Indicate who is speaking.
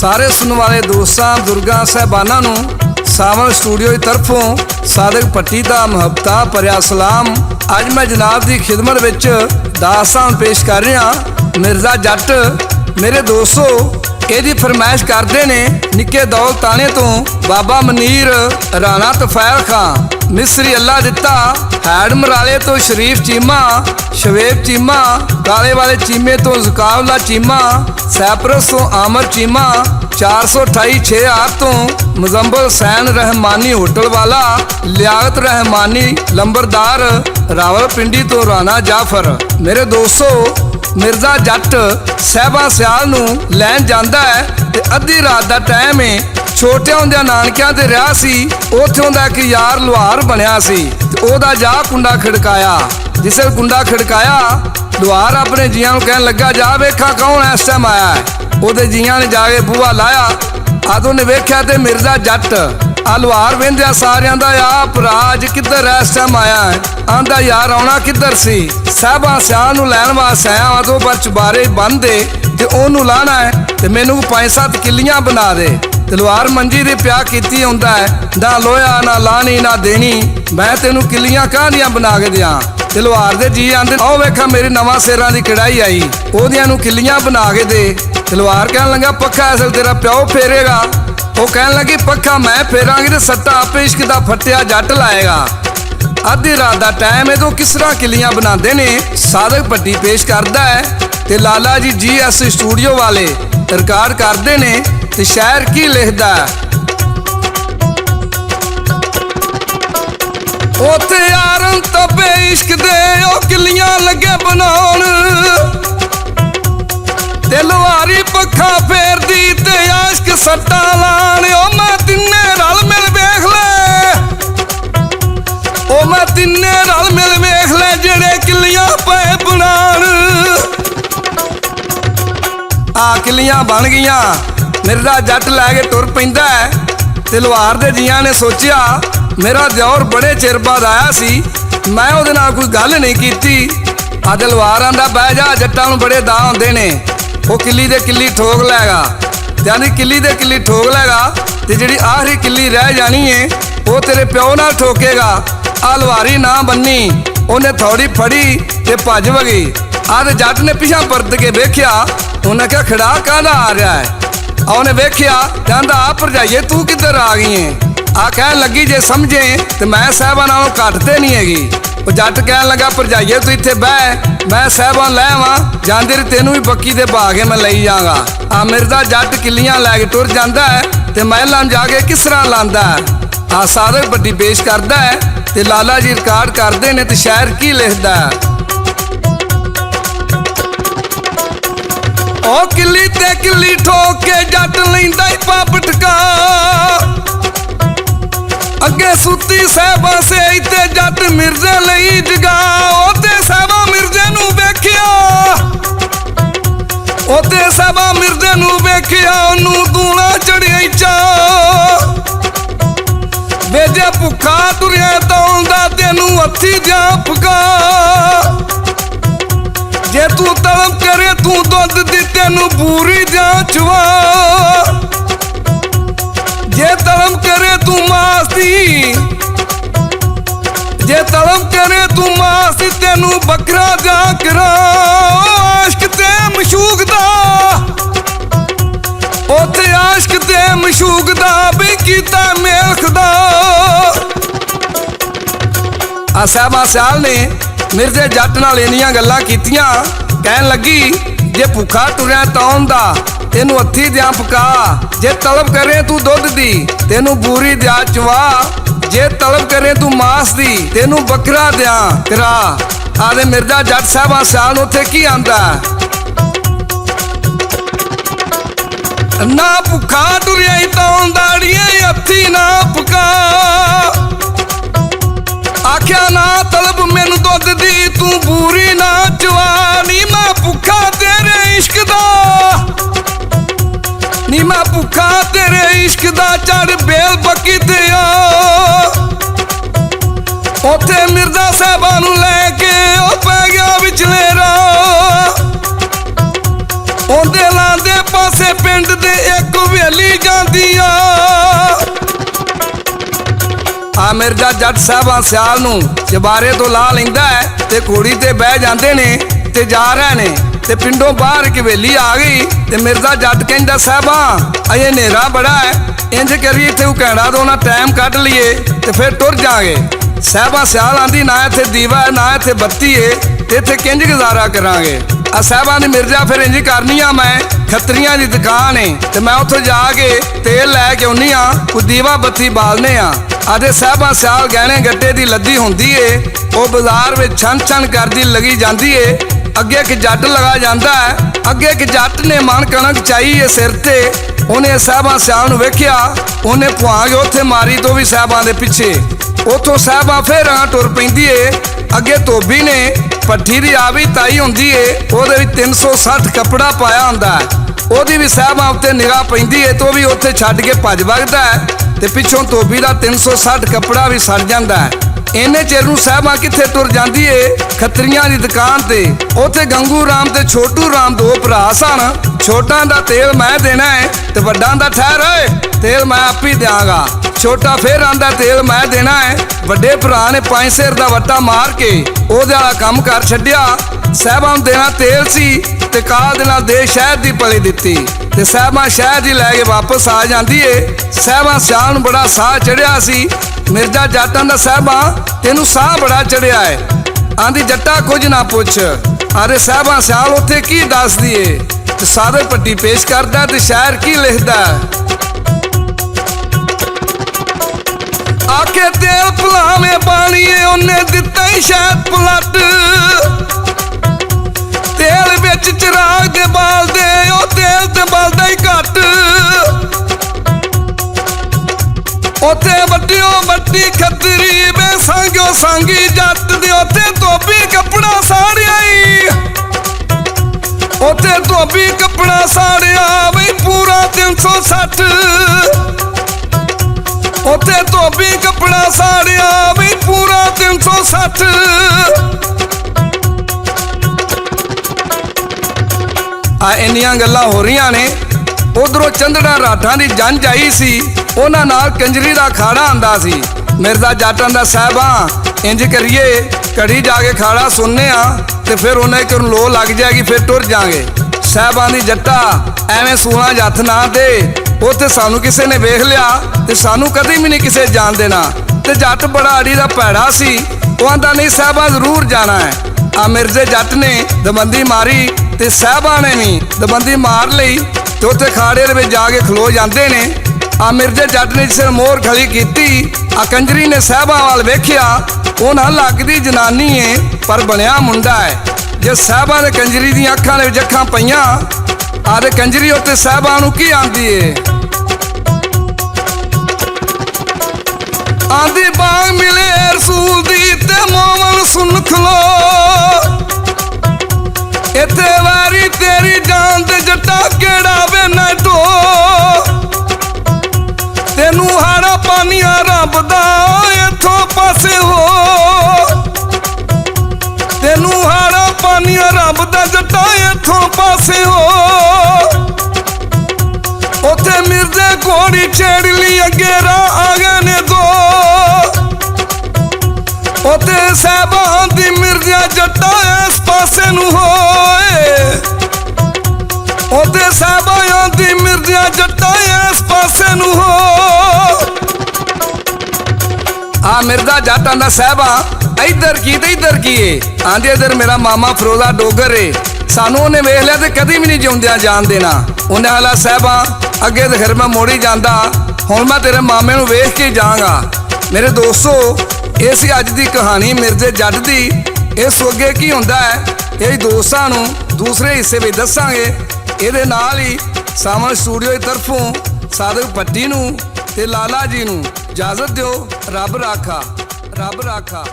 Speaker 1: सारे सुनने वाले दोस्तों बुजुर्गों साहबाना नूं सावन स्टूडियो की तरफों सादक भट्टी का मुहब्बता भरिया सलाम। अज मैं जनाब की खिदमत विच दास्तान पेश कर रहा। मिर्जा जट मेरे दोस्तों ਇਹਦੀ फरमाइश करते ने निके दौल ताने तो बाबा मनीर राणा तफैल खां मिस्री अल्लाह दिता हैड मराले तो शरीफ चीमा शवेब चीमा काले वाले चीमे तो जुकावला चीमा सैपरस तो आमर चीमा 428 6 तो मुजम्बल सैन रहमानी होटल वाला लियाकत रहमानी लंबरदार रावलपिंडी तो राणा जाफर। मेरे दोस्तों मिर्जा जट साहबा सियाल नूं लैन जांदा है ते अद्धी रात दा टाइम है। छोटे हुंदियां नानकियां ते रहा सी, उत्थे उहदा इक यार लुहार बनिया सी ते ओहदा जा कुंडा खड़काया। जिसे कुंडा खड़काया लुहार अपने जियां नूं कहण लगा जा वेखा कौन इस टाइम आया है। ओहदे जियां ने जाके बूहा लाया आदों ने वेख्या ते मिर्जा जट आ लुहार वेंदिया सारियां दा आ भरा अज किधर इस टाइम आया है। आंदा यार आउणा किधर सी साहबा सियाल नूं लैण वास्ते आया वां तो पर चुबारे बन दे ते ओनू लाना है ते मैनू 5-7 किल्लियां बना दे। तलवार मंजी दे प्या कीती आउंदा है ना लोया ना लानी ना देनी मैं तेनू किल्लियां काहदियां बना के दियां। तलवार दे जी आंदे आओ वेखा मेरी नवां सिरां दी कढ़ाई आई ओहदियां नू किल्लियां बना के दे। तलवार कहण लगा पक्का असल तेरा प्यो फेरेगा। वो कहण लगी पक्का मैं फेरांगी ते सट्टा आपे इश्क दा फट्टिया जट लाएगा। अद्धी रात का टाइम है तो किस तरह किलियां बनाते ने सादक भट्टी पेश करता है ते लाला जी GS स्टूडियो वाले रिकॉर्ड करते ने ते शायर की लिखता है। ओथे यारन तबे इश्क दे ओ किलियां लगे बनाउण ते लुहारी पक्खा फेरदी ते आशिक सट्टा लाण। ओ मैं तिन्ने रल मिल वेख ले ओ मैं तिन्ने रल मिल वेख ले जेड़े किलियां पे बनाण। आ किलियां बन गईयां मिर्जा जट लैके टुर पैंदा है ते लुहार दे जियां ने सोचिया मेरा दिओर बड़े चिर बाद आया सी मैं ओहदे नाल कोई गल नहीं कीती। अज लुहार आंदा बह जा जट्टां नूं बड़े दा हुंदे ने वो किली दे किली ठोक लैगा यानी किली दे किली ठोक लैगा ते जिहड़ी आखरी किली रह जानी है वो तेरे प्यो नाल ठोकेगा। आ लुहारी ना बन्नी उन्हें थोड़ी फड़ी ते भज वगी। आ ते जट ने पिछा परत के वेख्या उन्हें क्या खड़ा कहना आ रहा है। उन्हें वेख्या कहंदा आ भरजाइए तू किधर आ गई है। आ कहन लगी जे समझे तो मैं साहबा नालों घट ते नहीं हैगी। वो जट कहन लगा भरजाइए तू इत्थे बह मैं साहबा लै आवां जांदे तेनू भी बक्की दे पा के मैं लई जांगा। आ मिर्जा जट किलियां लैके टुर जांदा है ते महलां जाके किस तरह लांदा है। आ सादक भट्टी पेश करता है ते लाला जी रिकॉर्ड करते ने ते शायर की लिखता है। ओ किली ते किली ठोक के जट लैंदा ही पप टका अगे सुती साहबा से ते जट मिर्जे लई जगा। ओ ते साहबा मिर्जे नू वेखिया ओ ते साहबा मिर्जे नू वेखिया ओनू दूना चढ़िया चा बेजे भुखा तुरिया दौलदा तेनू हथी जा फका। जे तू तलब करे तू दुध दी तेनू बूरी जा चवा जे तलब करे तू मास दी जे तलब करे तू मास दी तेनू बकरा जा करा। आशिक ते मशूक दा ओथे आशिक ते मशूक दा भी कीता मेल खुदा। आ साहबा सियाल ने मिर्जे जट नाल इन्नियां गल्लां कीतियां कहन लगी जे भुखा टुरिया तौन दा तेनू हथी दियां पका जे तलब करे तू दुध दी तेनू बूरी दिया चवा जे तलब करे तू मास दी तेनू बकरा दिया करा। आदे मिर्जा जट साहबा सियाल उत्थे की आंदा ना भुखा टुरिया तौन दाड़ियां हथी ना पका। आख्या ना तलब मैनू दुध दी तू बूरी ना चवा नी मैं भुखा तेरे इश्क दा नी मैं भुखा तेरे इश्क दा चढ़ बेल बकी ते आ। ओथे मिर्जा साहबा नू लैके ओ पै गया विचले राह ओंदे लांदे पासे पिंड दे एक हवेली जांदी आ मिर्जा जट साहबा सियाल नूं चबारे तो ला लैंदा है ते घोड़ी ते बह जांदे ने ते जा रहे ने ते पिंडों बाहर एक हवेली आ गई ते मिर्जा जट कहंदा साहबा अजे नेरा बड़ा है इंज करिए इत्थे घैंटा दो ना टाइम कढ लीए ते फिर टुर जांगे। साहबा सियाल आंदी ना इत्थे दीवा है ना इत्थे बत्ती है ते इत्थे किंज गुजारा करांगे। आ साहबा ने मिर्जा फिर इंज करनी आ मैं खत्रियां दी दुकान है ते मैं उत्थे जाके तेल लैके आउनी आ कोई दीवा बत्ती बालने आ। आदे साहबा सियाल गहने गड्डे दी लद्दी हुंदी है वो बाजार में छन छन करदी लगी जांदी है। अगे एक जट लगा जाता है अगे एक जट ने मन कणक चाई है सिर ते उन्हें साहबा सियाल नूं वेखिया उन्हें भुआंग उत्थे मारी तो भी साहबा दे पिछे उतों साहबा फिर टुर पैंदी है। अगे धोबी ने भट्ठी दी आवी ताई हुंदी है ओहदे विच 360 कपड़ा पाया हुंदा है ओहदी भी साहबा उत्ते निगाह पैंदी है तो भी उत्थे छड्ड के भज वगदा है ते पिछों धोबी दा 360 कपड़ा भी सड़ जांदा है। इन्ने चिर नूं साहबा कित्थे टुर जांदी है खत्रियां दी दुकान ते उत्थे गंगू राम ते छोटू राम दो भरा सन। छोटा दा तेल मैं देना है ते वड्डां दा ठहर ओए तेल मैं आप ही देंगा। छोटा फिर आंदा तेल मैं देना है वड्डे भरा ने 5 सिर दा वट्टा मार के ओहदे वाला काम कर छड्डिया। साहबा नूं देना तेल सी ते काल दे नाल दे शहर दी पली दित्ती ते साहबा शहर दी लै के वापस आ जांदी है। साहबा सियाल नूं बड़ा साह चढ़िया सी। मिर्जा जटां दा साहबा तेनू साह बड़ा चढ़िया है आंदी जट्टा कुछ ना पुछ। अरे साहबा सियाल उत्थे की दसदी है ते सादक पट्टी पेश करदा ते शायर की लिखदा आखे तेल भुलावे पाणीए उन्हें दिता ही शायद पलट तेल बिच चिराग दे बाल दे ओ तेल ते बलदा ही घट ओथे वड्डियो वड्डी खतरी वे सांगियो सांगी जट दे ओथे धोबी कपड़ा साड़िया ओथे धोबी कपड़ा साड़िया बई पूरा 360 ओथे धोबी कपड़ा साड़िया बई पूरा 360। आ इन्नियां गल्लां हो रही ने उधरों चंदड़ा राठां दी जंज आई सी उन्हां नाल कंजरी दा खाड़ा आंदा सी। मिर्जा जटां दा साहबा इंज करिए घड़ी जाके खाड़ा सुनने आ ते फिर उन्हें एक लो लग जाएगी फिर टुर जाएंगे। साहबा दी जट्टा एवें सूला जथ ना दे उत्थे सानू किसे ने वेख लिया ते सानू कदी भी नहीं किसे जान देना। ते जट बड़ा अड़ी दा भैड़ा सी वो आंदा नहीं साहबा जरूर जाना है। आ मिर्जे जट ने दबंदी मारी ते साहबा ने भी दबंदी मार लई ते उत्थे खाड़े दे विच जाके खलो जांदे ने। आ मिर्जे जट ने जिस मोर खली कीती आ कंजरी ने साहबा वाल वेखिया वो ना लगदी जनानी है पर बनिया मुंडा है। जे साहबा ने कंजरी दी अखां दे विच अखां पईयां आदे कंजरी उत्ते साहबा नूं की आंदी है आंदी बाग मिले रसूल दी ते मोमन सुन खलो इत्थे वारी तेरी जान ते जट्टा केड़ा वे नाटो तेनू हाड़ा पानिया रब दा इथों पासे हो तेनू हाड़ा पानिया रब दा जट्टा इथों पासे हो। उत्थे मिर्जे घोड़ी छेड़ ली अगे राह आ गए ने दो उत्थे साहबा दी मिर्जा जट्टा इस पासे नू होए उत्थे साहबा दी मिर्जा जट्टा इस पासे नू हो। आ मिर्जा जट आंदा साहबा इधर की ते इधर की आंदे इधर मेरा मामा फरोजा डोगर है सानू उन्हें वेख लिया तो कदी भी नहीं जिउंदियां जान देना। उन्हें आला साहबा अगे तो फिर मैं मोड़ी जाता हुण मैं तेरे मामे नूं वेख के जाऊंगा। मेरे दोस्तों ये सी अज दी कहानी मिर्जे जट दी। इस अगे की हुंदा है यही दोस्तां नूं दूसरे हिस्से में दसांगे। इहदे नाल ही सावन स्टूडियो की तरफों सादक भट्टी नूं ते लाला जी नूं इजाजत दिओ। रब राखा रब राखा।